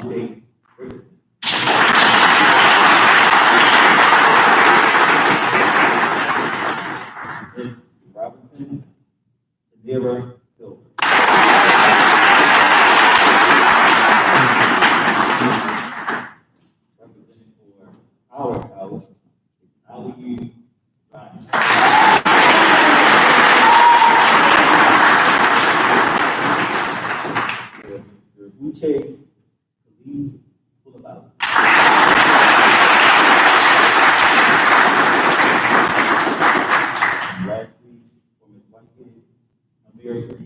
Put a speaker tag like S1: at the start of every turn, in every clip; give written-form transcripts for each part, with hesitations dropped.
S1: J. Ferguson. Miss Robinson Samira Silver. Representing for Powerhouse, Aliyu Rhymes. Mr. Uche Khalid Boulevard. And lastly, for Ms. Whitehead, Amir Green.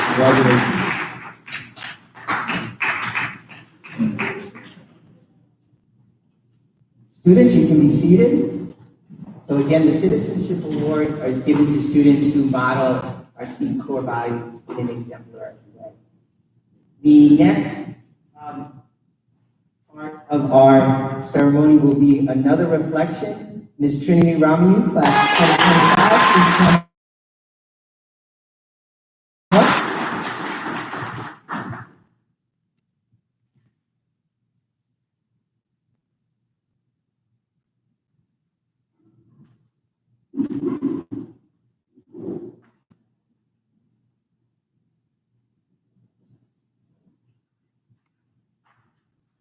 S1: Congratulations.
S2: Students, you can be seated. So again, the Citizenship Award is given to students who model our C core values in an exemplary way. The next part of our ceremony will be another reflection. Ms. Trinity Ramu, class of 2025, please come up.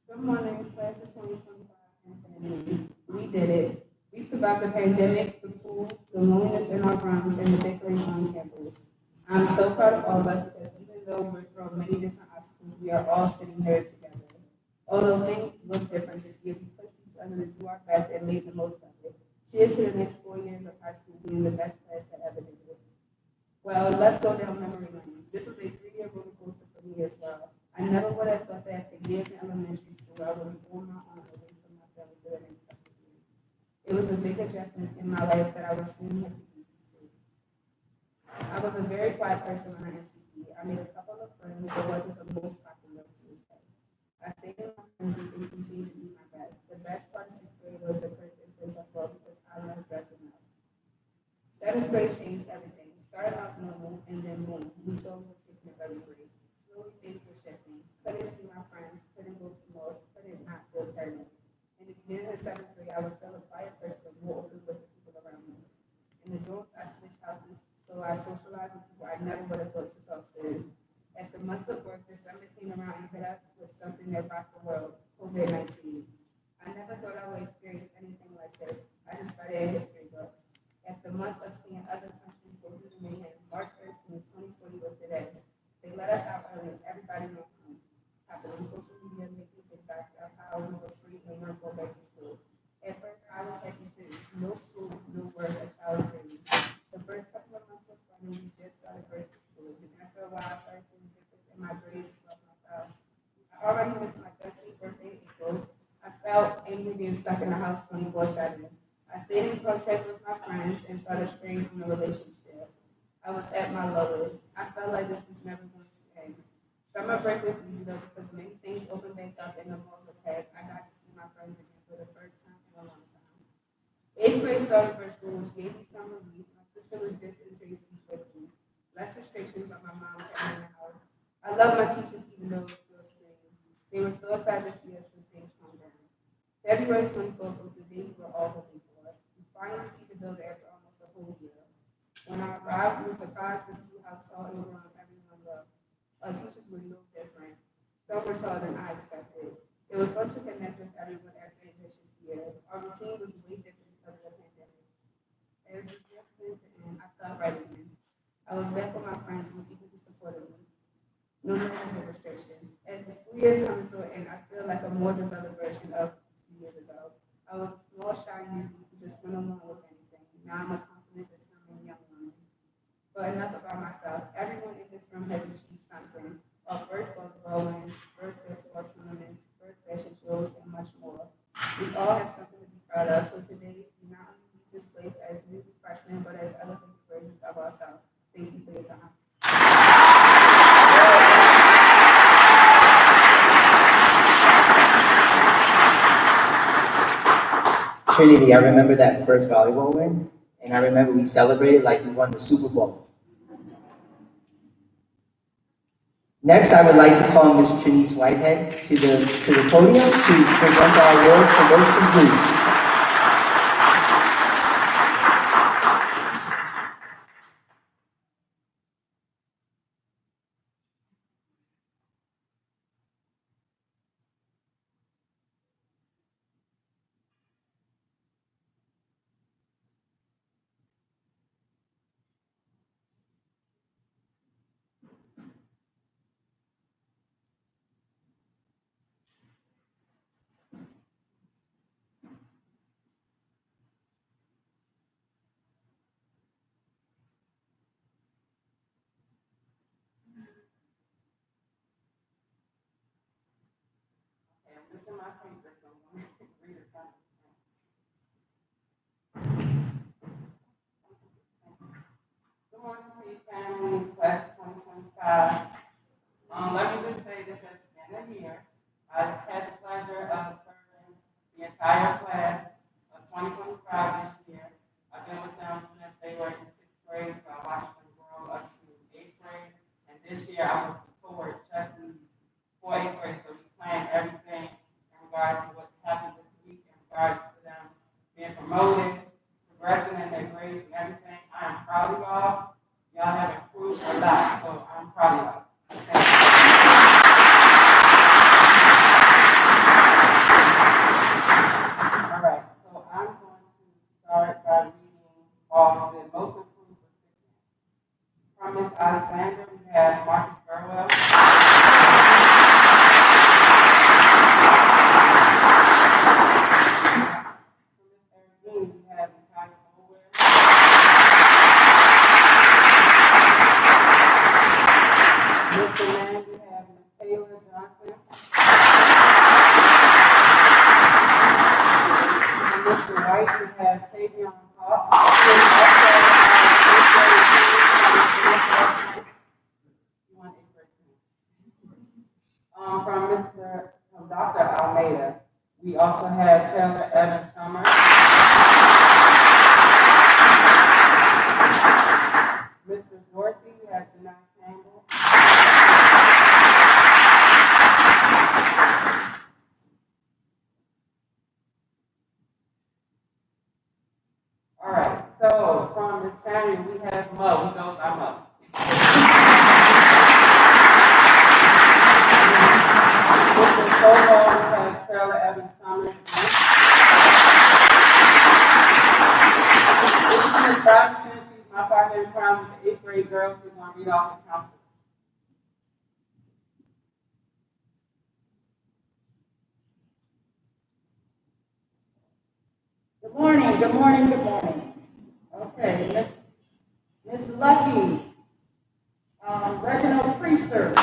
S3: Good morning, class of 2025 and family. We did it. We survived the pandemic, the pool, the loneliness in our rooms, and the bickering on campus. I'm so proud of all of us because even though we're through many different obstacles, we are all sitting here together. Although things look different this year, we pushed each other to do our best and made the most of it. Cheers to the next 4 years of high school being the best class that ever did it. Well, let's go down memory lane. This was a 3-year roller coaster for me as well. I never would have thought that after years in elementary school, I would be on my own away from my family for the next couple of years. It was a big adjustment in my life that I was soon have to get used to. I was a very quiet person when I NCC. I made a couple of friends, but wasn't the most popular to say. I stayed in my friend group and continued to do my best. The best part of 6th grade was the first influence I saw because I loved dressing up. 7th grade changed everything. Started out normal, and then boom, we thought we were taking a really great. Slowly things were shifting. Couldn't see my friends, couldn't go to malls, couldn't not feel pregnant. In the beginning of 7th grade, I was still a quiet person, but more open with the people around me. In the dorms, I switched houses, so I socialized with people I never would have thought to talk to. After months of work, December came around and hit us with something that rocked the world, COVID-19. I never thought I would experience anything like this. I just read it in history books. After months of seeing other countries go through the mayhem, March 13, 2020 was the day. They let us out early and everybody went home. Happened on social media, making TikToks of how we were free and weren't going back to school. At first, I was happy too. No school, no work, a child's dream. The first couple of months were funny. We just started first school. And after a while, I started seeing difference in my grades as well as myself. I already missed my 13th birthday in April. I felt angry being stuck in the house 24/7. I stayed in contact with my friends and started straying from the relationship. I was at my lowest. I felt like this was never going to end. Summer break was easy though because many things opened back up and the malls were packed. I got to see my friends again for the first time in a long time. 8th grade started virtual, which gave me some relief. My sister was just into a seat with me. Less restrictions, but my mom kept me in the house. I love my teachers even though it was still strange. They were so excited to see us when things calmed down. February 24th was the day we were all hoping for. We finally see the building after almost a whole year. When I arrived, we were surprised to see how tall and grown everyone was. Our teachers were no different. Some were taller than I expected. It was fun to connect with everyone after admissions year. Our routine was way different because of the pandemic. As the year began to end, I felt right again. I was back with my friends and people who supported me. No matter the restrictions. As the school year is coming to an end, I feel like a more developed version of 2 years ago. I was a small, shy newbie who just went along with anything. Now I'm a confident, determined young woman. But enough about myself. Everyone in this room has achieved something. Our first volleyball wins, first basketball tournaments, first fashion shows, and much more. We all have something to be proud of. So today, we not only leave this place as new freshmen, but as elevated versions of ourselves. Thank you for your time.
S2: Trinity, I remember that first volleyball win, and I remember we celebrated like we won the Super Bowl. Next, I would like to call Ms. Trinice Whitehead to the podium to present our awards for most improved.
S4: I'm missing my finger, so I'm going to read it from Good morning to you, family, class of 2025. Let me just say this at the end of the year. I had the pleasure of serving the entire class of 2025 this year. I've been with them since they were in 6th grade, so I watched them grow up to 8th grade. And this year I was the forward trustee for 8th grade, so we planned everything in regards to what happened this week, in regards to them being promoted, progressing in their grades and everything. I am proud of y'all. Y'all have improved a lot, so I'm proud of y'all. All right, so I'm going to start by reading off the most improved recipients. From Ms. Alexander, we have Marcus Burwell. From Ms. Erdine, we have Natalia Bower. Mr. Man, we have Michaela Johnson. From Mr. White, we have Tavion Hawk. From Dr. Almeida, we also have Taylor Evans Summer. Mr. Dorsey, we have Janai Campbell. All right, so from Ms. Samuel, we have Mo. We go by Mo. Mr. Solo, we have Taylor Evans Summers. This is Ms. Robinson. She's my partner in crime with the 8th grade girls. She's going to read off the council.
S5: Good morning, good morning, good morning. Okay, Miss Lucky, Reginald Priester.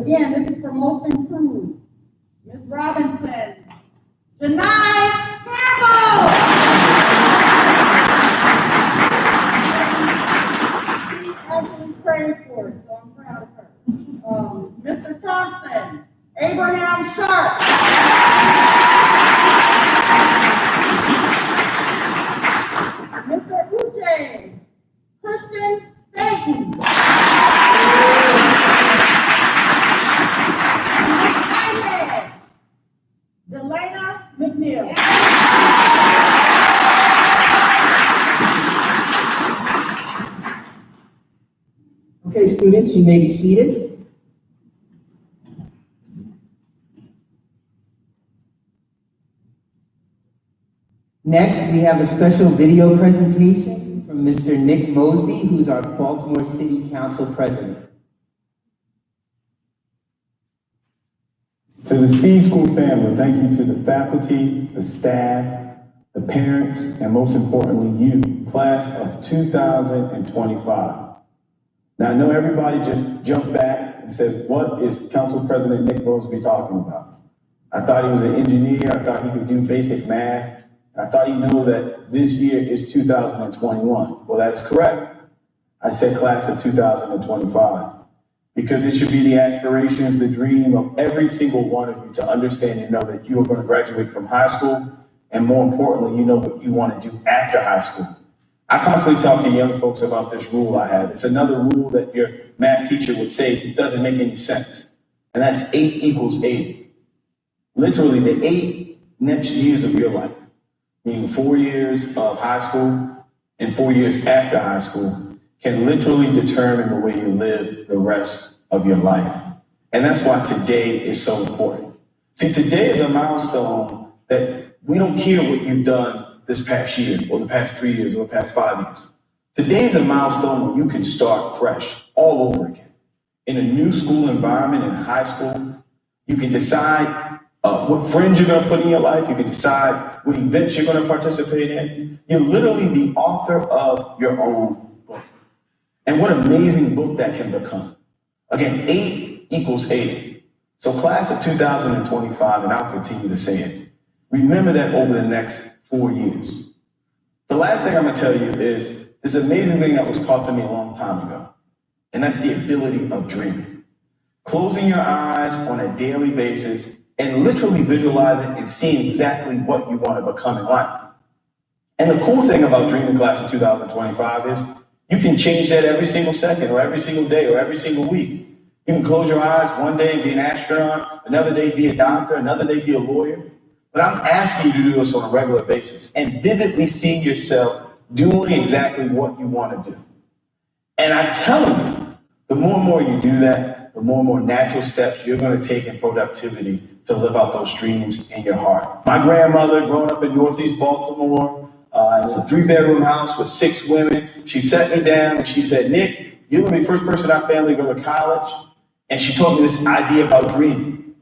S5: This is for most improved. Miss Robinson, Janai Campbell. She actually prayed for it, so I'm proud of her. Mr. Thompson, Abraham Sharp. Mr. Uche, Christian Staten. Delana McNeil.
S2: Okay, students, you may be seated. Next, we have a special video presentation from Mr. Nick Mosby, who's our Baltimore City Council President.
S6: To the Seed School family, thank you to the faculty, the staff, the parents, and most importantly, you, class of 2025. Now, I know everybody just jumped back and said, what is Council President Nick Mosby talking about? I thought he was an engineer. I thought he could do basic math. I thought he'd know that this year is 2021. Well, that's correct. I said class of 2025. Because it should be the aspirations, the dream of every single one of you to understand and know that you are going to graduate from high school, and more importantly, you know what you want to do after high school. I constantly talk to young folks about this rule I have. It's another rule that your math teacher would say it doesn't make any sense. And that's 8 equals 80. Literally, the 8 next years of your life, meaning 4 years of high school and 4 years after high school, can literally determine the way you live the rest of your life. And that's why today is so important. See, today is a milestone that we don't care what you've done this past year or the past 3 years or the past 5 years. Today is a milestone where you can start fresh all over again. In a new school environment, in high school, you can decide what friends you're going to put in your life. You can decide what events you're going to participate in. You're literally the author of your own book. And what amazing book that can become. Again, 8 equals 80. So class of 2025, and I'll continue to say it, remember that over the next 4 years. The last thing I'm going to tell you is this amazing thing that was taught to me a long time ago, and that's the ability of dreaming. Closing your eyes on a daily basis and literally visualizing and seeing exactly what you want to become in life. And the cool thing about Dreaming Class of 2025 is you can change that every single second or every single day or every single week. You can close your eyes one day and be an astronaut, another day be a doctor, another day be a lawyer. But I'm asking you to do this on a regular basis and vividly see yourself doing exactly what you want to do. And I'm telling you, the more and more you do that, the more and more natural steps you're going to take in productivity to live out those dreams in your heart. My grandmother, growing up in Northeast Baltimore, in a 3-bedroom house with 6 women, she sat me down and she said, Nick, you're going to be the first person in our family to go to college. And she taught me this idea about dreaming.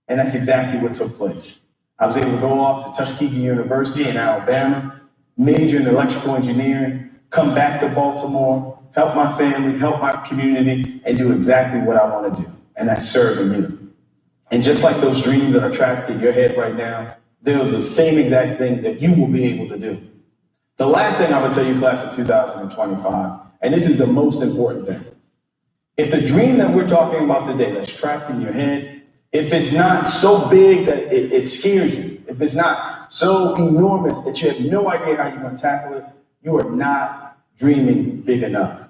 S6: And that's exactly what took place. I was able to go off to Tuskegee University in Alabama, major in electrical engineering, come back to Baltimore, help my family, help my community, and do exactly what I want to do, and that's serving you. And just like those dreams that are trapped in your head right now, there's the same exact thing that you will be able to do. The last thing I'm going to tell you, class of 2025, and this is the most important thing. If the dream that we're talking about today that's trapped in your head, if it's not so big that it scares you, if it's not so enormous that you have no idea how you're going to tackle it, you are not dreaming big enough.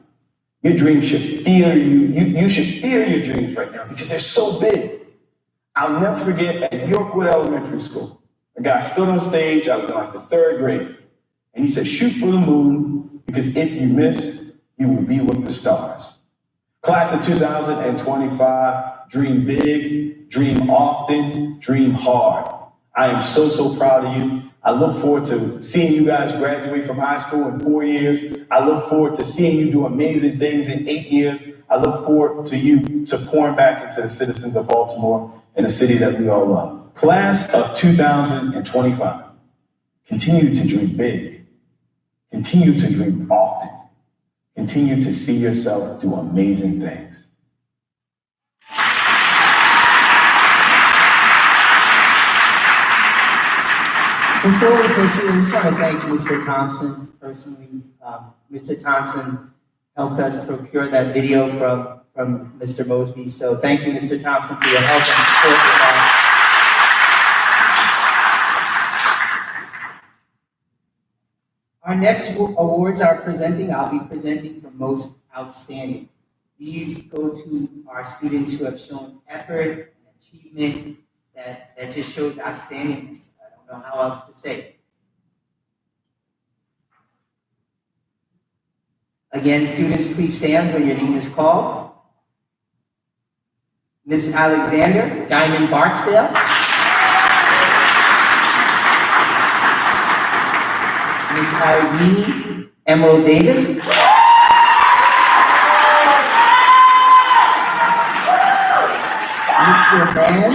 S6: Your dreams should fear you. You should fear your dreams right now because they're so big. I'll never forget at Yorkwood Elementary School, a guy stood on stage, I was in like the 3rd grade, and he said, shoot for the moon because if you miss, you will be with the stars. Class of 2025, dream big, dream often, dream hard. I am so, so proud of you. I look forward to seeing you guys graduate from high school in 4 years. I look forward to seeing you do amazing things in 8 years. I look forward to you to pouring back into the citizens of Baltimore and the city that we all love. Class of 2025, continue to dream big. Continue to dream often. Continue to see yourself do amazing things.
S2: Before we proceed, I just want to thank Mr. Thompson personally. Mr. Thompson helped us procure that video from Mr. Mosby. So thank you, Mr. Thompson, for your help and support with that. Our next awards are presenting. I'll be presenting for most outstanding. These go to our students who have shown effort and achievement that just shows outstandingness. I don't know how else to say it. Again, students, please stand when your name is called. Miss Alexander, Diamond Barksdale. Miss Aradini, Emerald Davis. Mr. Van,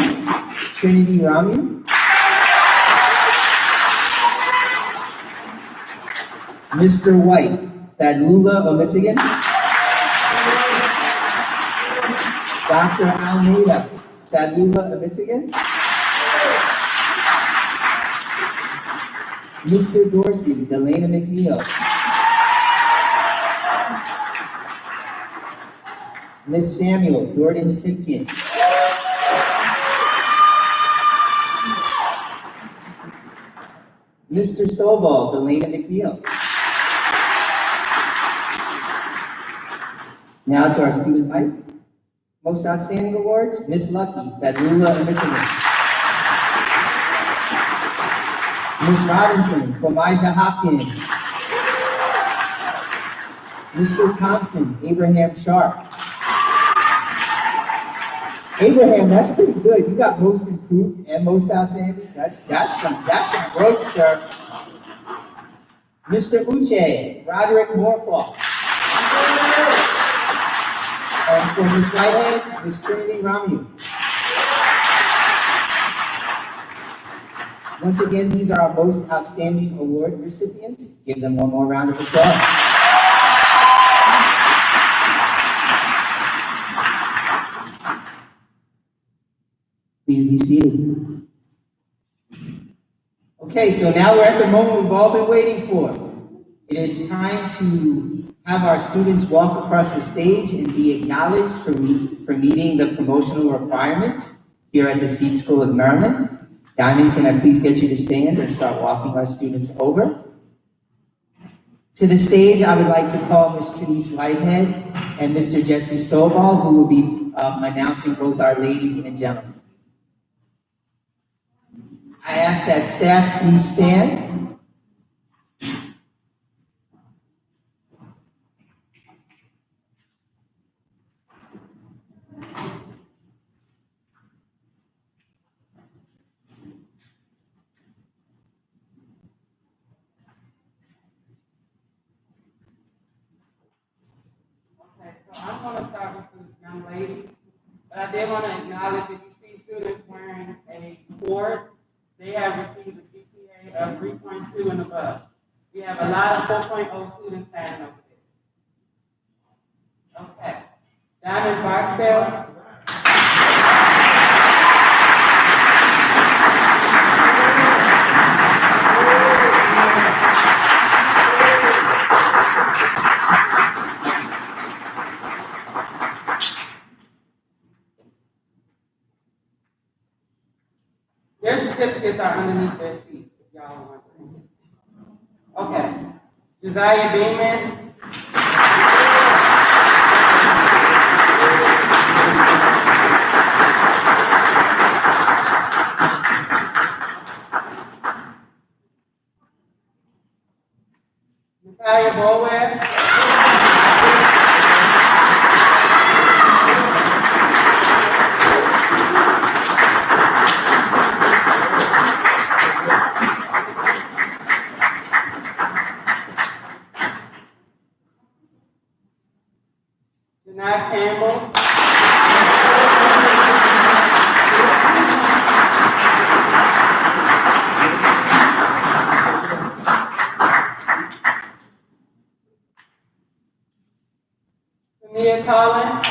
S2: Trinity Rami. Mr. White, Thadlula Omitigan. Dr. Almeida, Thadlula Omitigan. Mr. Dorsey, Delana McNeil. Miss Samuel, Jordan Simpkins. Mr. Stovall, Delana McNeil. Now to our student life. Most Outstanding Awards, Miss Lucky, Fadlula Amitina. Miss Robinson, Kwamaja Hopkins. Mr. Thompson, Abraham Sharp. Abraham, that's pretty good. You got most improved and most outstanding. That's some growth, sir. Mr. Uche, Roderick Morfall. And for Miss Whitehead, Miss Trinity Ramu. Once again, these are our most outstanding award recipients. Give them one more round of applause. Please be seated. Okay, so now we're at the moment we've all been waiting for. It is time to have our students walk across the stage and be acknowledged for meeting the promotional requirements here at the Seed School of Maryland. Diamond, can I please get you to stand and start walking our students over? To the stage, I would like to call Ms. Trinice Whitehead and Mr. Jesse Stovall, who will be announcing both our ladies and gentlemen. I ask that staff please stand.
S4: Okay, so I'm gonna start with the young ladies, but I did want to acknowledge if you see students wearing a cord, they have received a GPA of 3.2 and above. We have a lot of 4.0 students standing over there. Okay, Diamond Barksdale. Their certificates are underneath their seats, if y'all are wondering. Okay. Josiah Beeman. Natalia Bower. Janai Campbell. Samia Collins.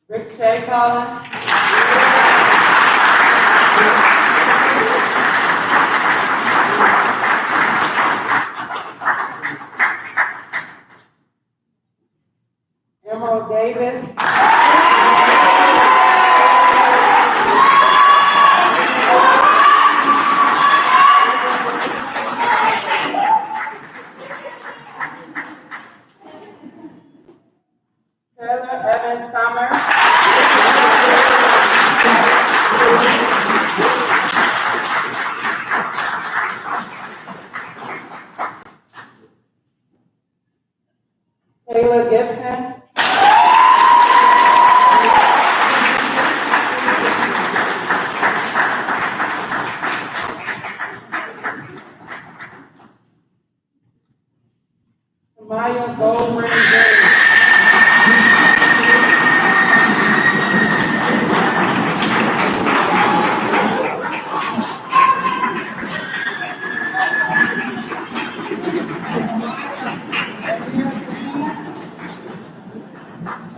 S4: Rick Shea Collins. Emerald Davis. Taylor Evans Summer. Taylor Gibson. Samaya Goldring James.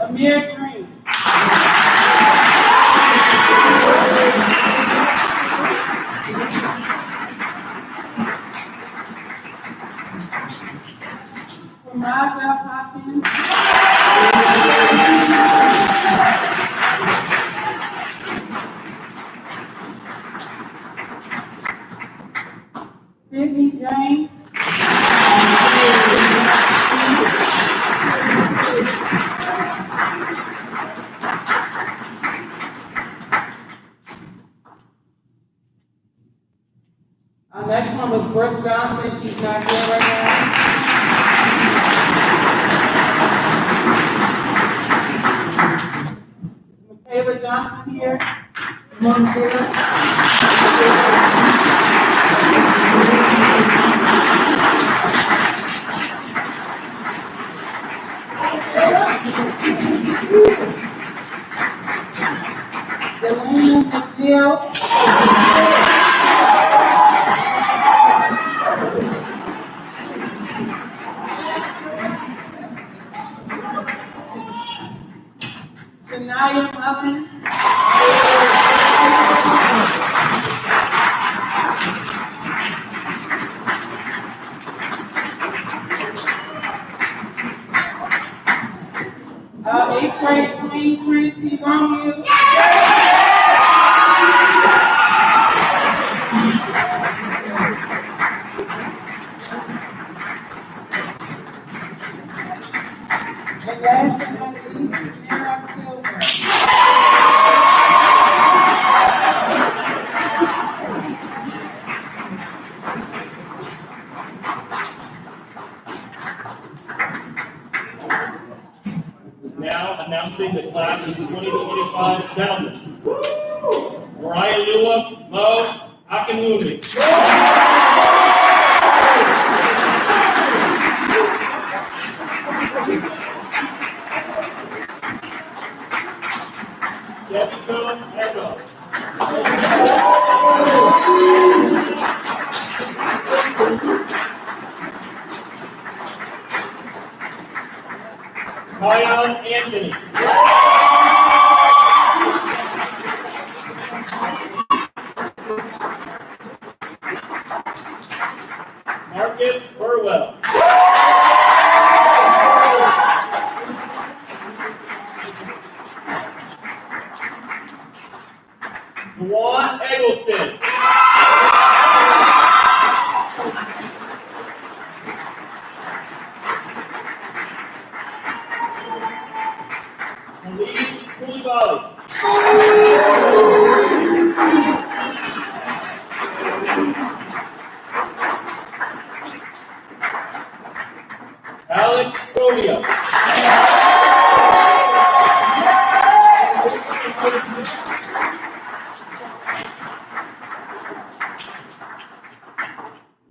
S4: Amir Green. Kamaja Hopkins.
S5: Johnson here? Among there? Delana McNeil? Shania Mullen? Eighth grade Queen Trinity Romeo? And last but not least, Sarah Silver.
S1: Now announcing the class of 2025 gentlemen. Mariah Lua, Mo Akinwumi. Debbie Jones, Echo. Tyon Anthony. Marcus Burwell. Juan Eggleston. Khalid Koulibaly. Alex Scovia.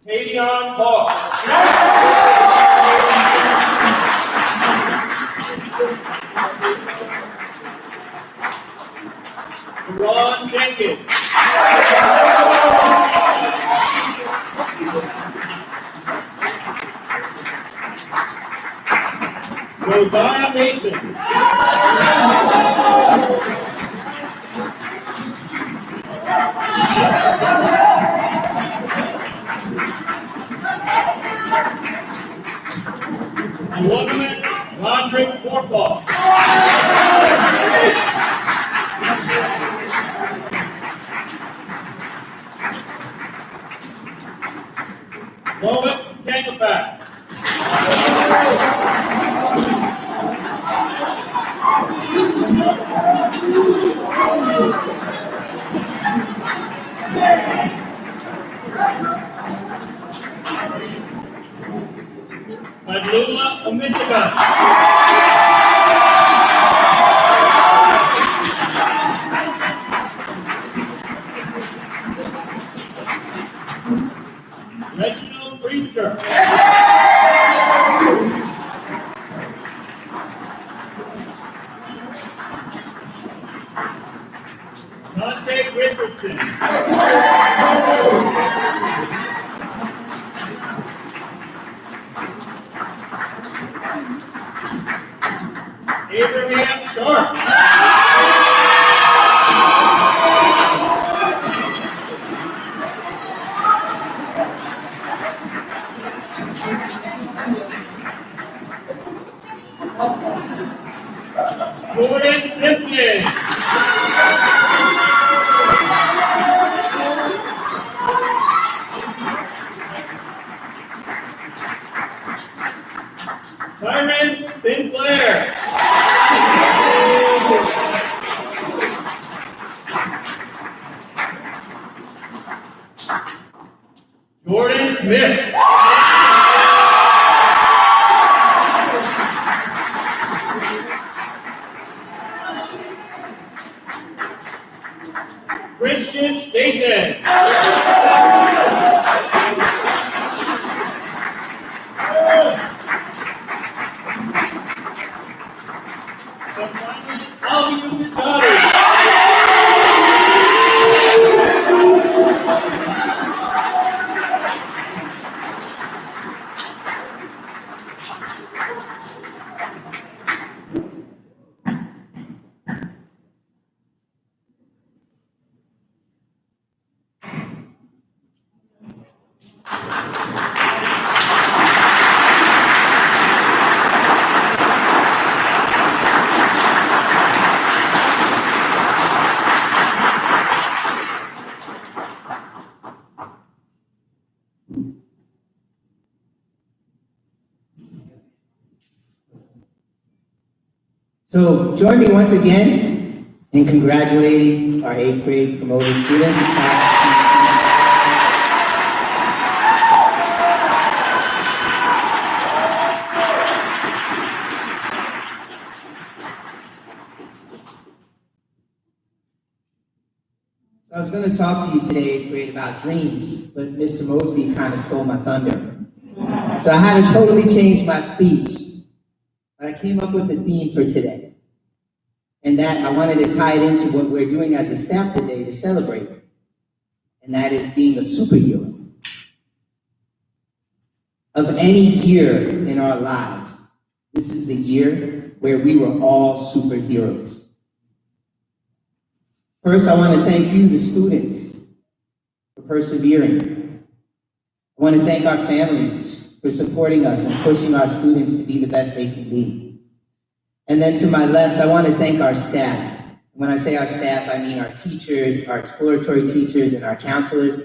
S1: Tavion Hawks. Ron Jenkins. Josiah Mason. Wonderman Roderick Morfall. Rowan Kangafat. Adlula Amitaba. Reginald Priester. Dante Richardson. Abraham Sharp. Jordan Simpkins. Tyron Sinclair. Jordan Smith. volume to Johnny.
S2: So join me once again in congratulating our 8th grade promoted students. So I was going to talk to you today, 8th grade, about dreams, but Mr. Mosby kind of stole my thunder. So I had to totally change my speech. But I came up with a theme for today. And that I wanted to tie it into what we're doing as a staff today to celebrate. And that is being a superhero. Of any year in our lives, this is the year where we were all superheroes. First, I want to thank you, the students, for persevering. I want to thank our families for supporting us and pushing our students to be the best they can be. And then to my left, I want to thank our staff. When I say our staff, I mean our teachers, our exploratory teachers, and our counselors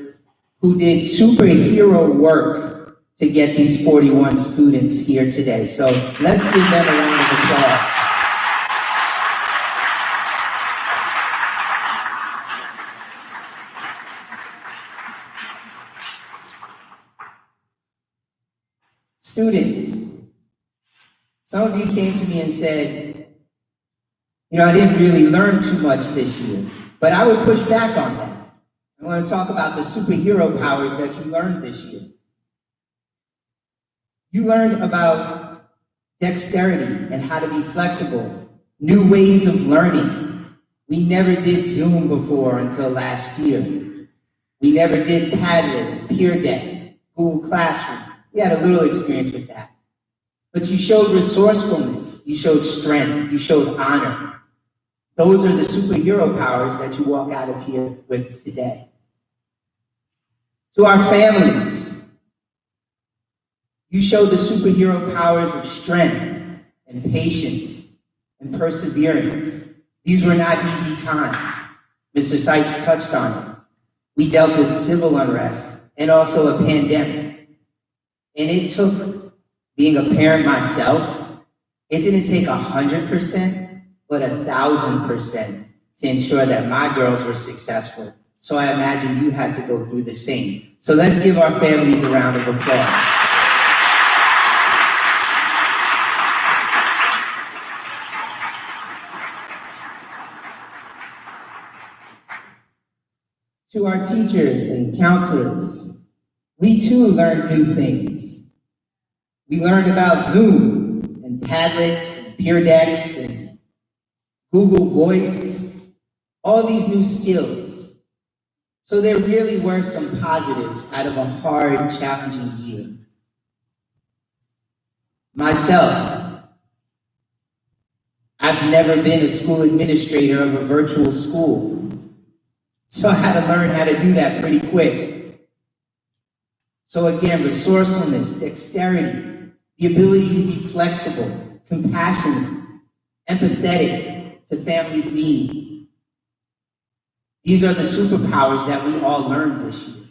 S2: who did superhero work to get these 41 students here today. So let's give them a round of applause. Students, some of you came to me and said, I didn't really learn too much this year, but I would push back on that. I want to talk about the superhero powers that you learned this year. You learned about dexterity and how to be flexible, new ways of learning. We never did Zoom before until last year. We never did Padlet, Peer Deck, Google Classroom. We had a little experience with that. But you showed resourcefulness, you showed strength, you showed honor. Those are the superhero powers that you walk out of here with today. To our families, you showed the superhero powers of strength and patience and perseverance. These were not easy times. Mr. Sykes touched on it. We dealt with civil unrest and also a pandemic. And it took, being a parent myself, it didn't take 100%, but 1,000% to ensure that my girls were successful. So I imagine you had to go through the same. So let's give our families a round of applause. To our teachers and counselors, we too learned new things. We learned about Zoom and Padlets and Peer Decks and Google Voice, all these new skills. So there really were some positives out of a hard, challenging year. Myself, I've never been a school administrator of a virtual school. So I had to learn how to do that pretty quick. So again, resourcefulness, dexterity, the ability to be flexible, compassionate, empathetic to families' needs. These are the superpowers that we all learned this year.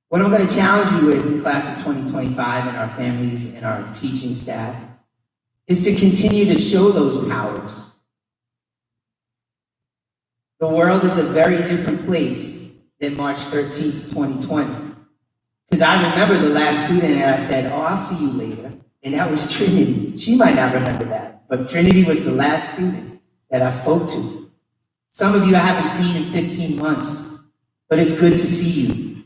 S2: What I'm going to challenge you with, the class of 2025 and our families and our teaching staff, is to continue to show those powers. The world is a very different place than March 13th, 2020. Because I remember the last student and I said, oh, I'll see you later. And that was Trinity. She might not remember that, but Trinity was the last student that I spoke to. Some of you I haven't seen in 15 months, but it's good to see you.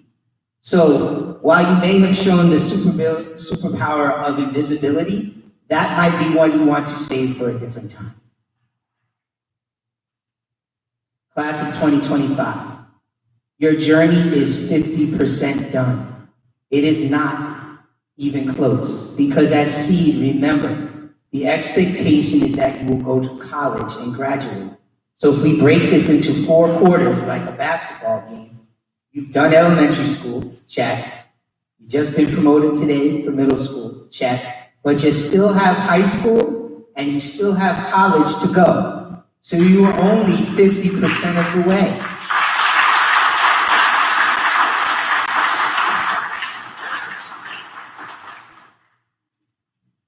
S2: So while you may have shown the superpower of invisibility, that might be one you want to save for a different time. Class of 2025, your journey is 50% done. It is not even close, because at Seed, remember, the expectation is that you will go to college and graduate. So if we break this into 4 quarters like a basketball game, you've done elementary school, check. You've just been promoted today for middle school, check. But you still have high school and you still have college to go. So you are only 50% of the way.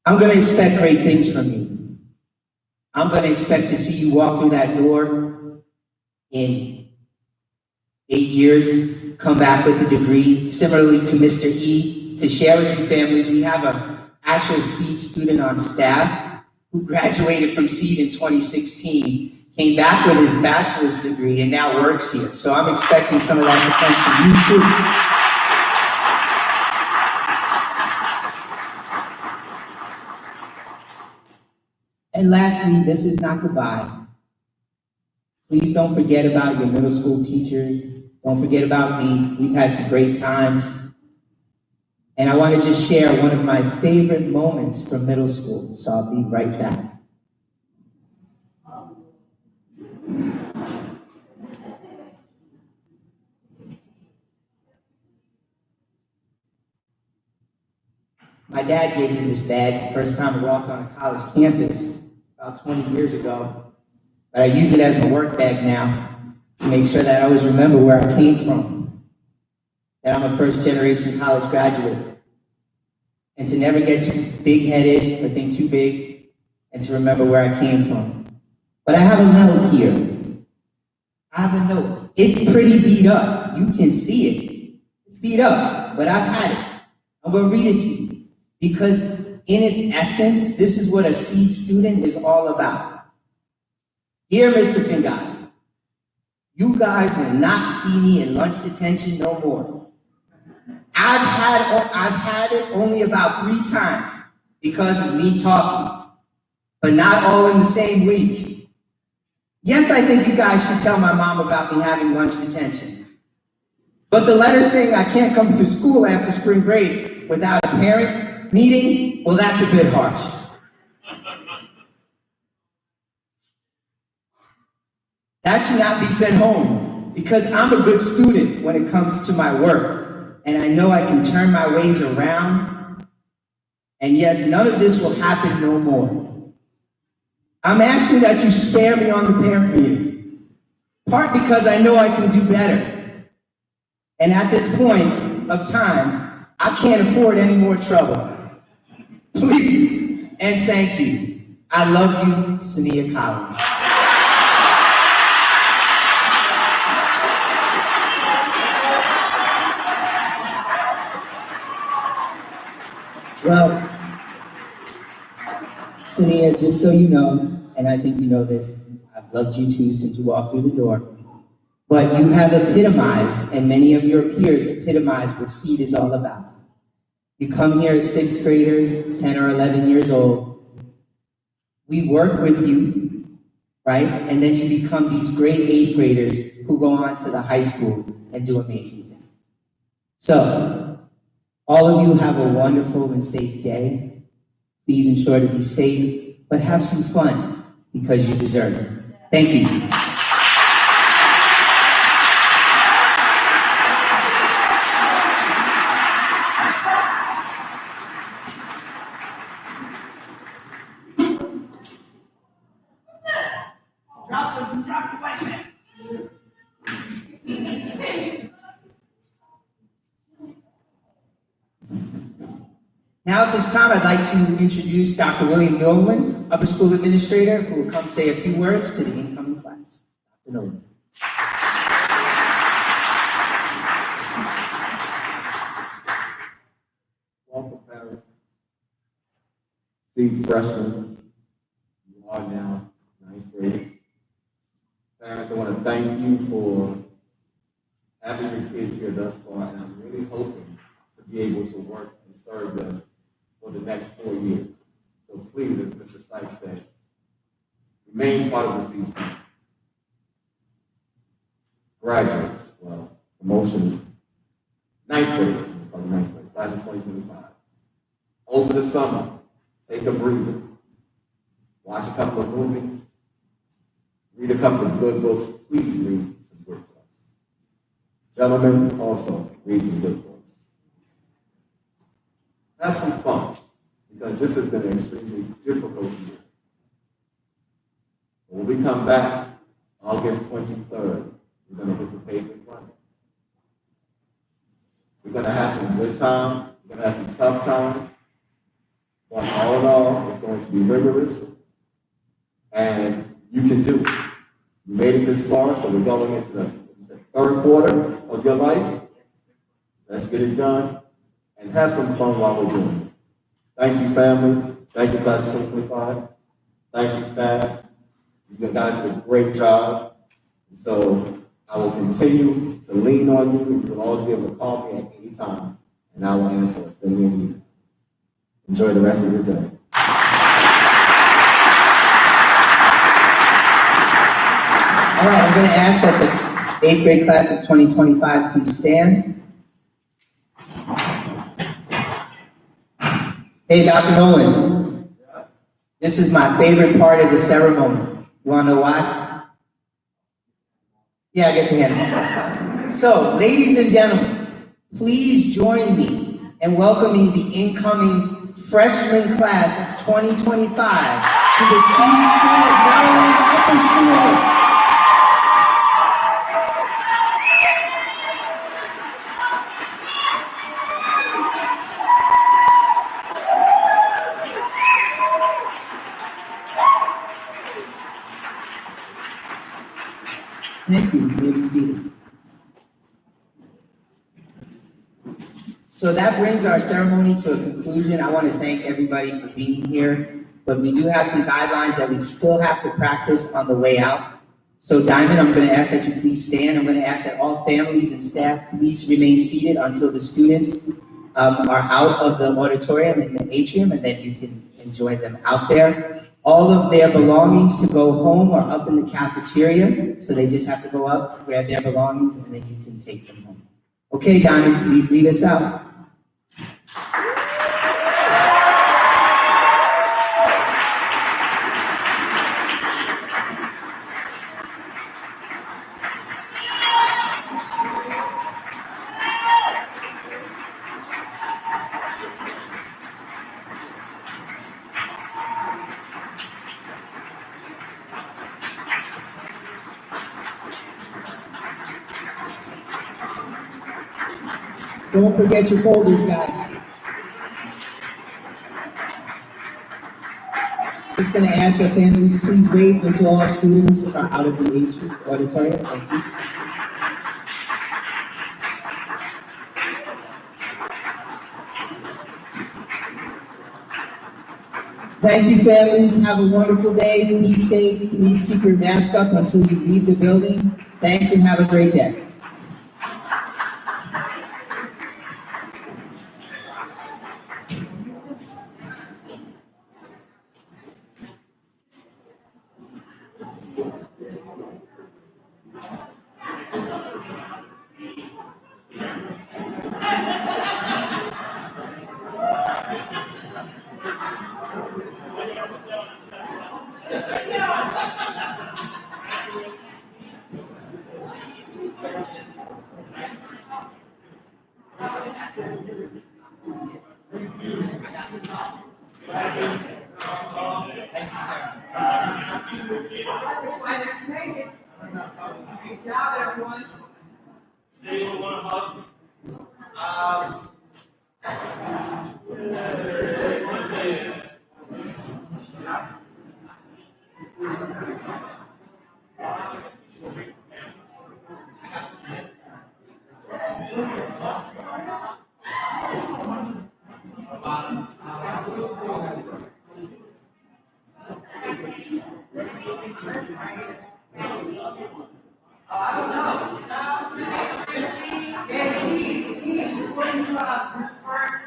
S2: I'm going to expect great things from you. I'm going to expect to see you walk through that door in 8 years, come back with a degree. Similarly to Mr. E, to share with you families, we have an actual Seed student on staff who graduated from Seed in 2016, came back with his bachelor's degree, and now works here. So I'm expecting some of that to come from you too. And lastly, this is not goodbye. Please don't forget about your middle school teachers. Don't forget about me. We've had some great times. And I want to just share one of my favorite moments from middle school, so I'll be right back. My dad gave me this bag the first time I walked on a college campus about 20 years ago. But I use it as my work bag now to make sure that I always remember where I came from, that I'm a first-generation college graduate, and to never get too big-headed or think too big, and to remember where I came from. But I have a note here. I have a note. It's pretty beat up. You can see it. It's beat up, but I've had it. I'm going to read it to you, because in its essence, this is what a Seed student is all about. Dear Mr. Fingati, you guys will not see me in lunch detention no more. I've had it only about 3 times because of me talking, but not all in the same week. Yes, I think you guys should tell my mom about me having lunch detention. But the letter saying I can't come to school after spring break without a parent meeting, well, that's a bit harsh. That should not be sent home, because I'm a good student when it comes to my work, and I know I can turn my ways around. And yes, none of this will happen no more. I'm asking that you spare me on the parent meeting, part because I know I can do better. And at this point of time, I can't afford any more trouble. Please and thank you. I love you, Sania Collins. Well, Sania, just so you know, and I think you know this, I've loved you too since you walked through the door, but you have epitomized, and many of your peers epitomized what Seed is all about. You come here as 6th graders, 10 or 11 years old. We work with you, right? And then you become these great 8th graders who go on to the high school and do amazing things. So, all of you have a wonderful and safe day. Please ensure to be safe, but have some fun, because you deserve it. Thank you. Drop your white pants. Now at this time, I'd like to introduce Dr. William Nolan, Upper School Administrator, who will come say a few words to the incoming class. Dr. Nolan.
S7: Welcome, parents. Seed freshmen, you are now 9th graders. Parents, I want to thank you for having your kids here thus far, and I'm really hoping to be able to work and serve them for the next 4 years. So please, as Mr. Sykes said, remain part of the Seed family. graduates, well, promotion, ninth graders, probably ninth grade, class of 2025. Over the summer, take a breather, watch a couple of movies, read a couple of good books. Please read some good books. Gentlemen, also read some good books. Have some fun, because this has been an extremely difficult year. When we come back, August 23rd, we're going to hit the pavement running. We're going to have some good times, we're going to have some tough times, but all in all, it's going to be rigorous, and you can do it. You made it this far, so we're going into the third quarter of your life. Let's get it done, and have some fun while we're doing it. Thank you, family. Thank you, class of 2025. Thank you, staff. You guys did a great job. So I will continue to lean on you. You will always be able to call me at any time, and I will answer or send me an email. Enjoy the rest of your day.
S2: All right, I'm going to ask that the 8th grade class of 2025 please stand. Hey, Dr. Nolan, this is my favorite part of the ceremony. You want to know why? Yeah, I get to hand it. So, ladies and gentlemen, please join me in welcoming the incoming freshman class of 2025 to the Seed School of Maryland Upper School. Thank you. You may be seated. So that brings our ceremony to a conclusion. I want to thank everybody for being here, but we do have some guidelines that we still have to practice on the way out. So Diamond, I'm going to ask that you please stand. I'm going to ask that all families and staff please remain seated until the students are out of the auditorium in the atrium, and then you can enjoy them out there. All of their belongings to go home are up in the cafeteria, so they just have to go up, grab their belongings, and then you can take them home. Okay, Diamond, please lead us out. Don't forget your folders, guys. Just going to ask that families please wait until all students are out of the auditorium. Thank you. Thank you, families. Have a wonderful day. Be safe. Please keep your mask up until you leave the building. Thanks and have a great day. Thank you, sir. Great job, everyone. Before you disperse,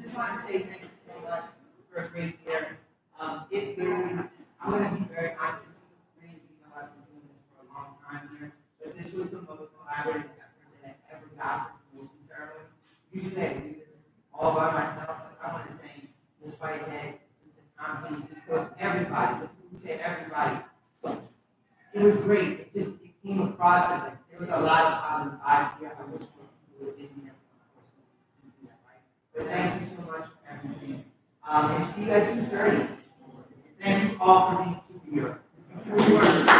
S2: just want to say thank you so much for a great year. It literally, I'm going to be very honest with you. Many of you know I've been doing this for a long time here, but this was the most
S8: and Mr. Thompson, towards everybody, to everybody. It was great. It came across as like there was a lot of positive vibes here. I wish more people would be here. But thank you so much for everything. And see you at 2:30. Thank you all for being superheroes.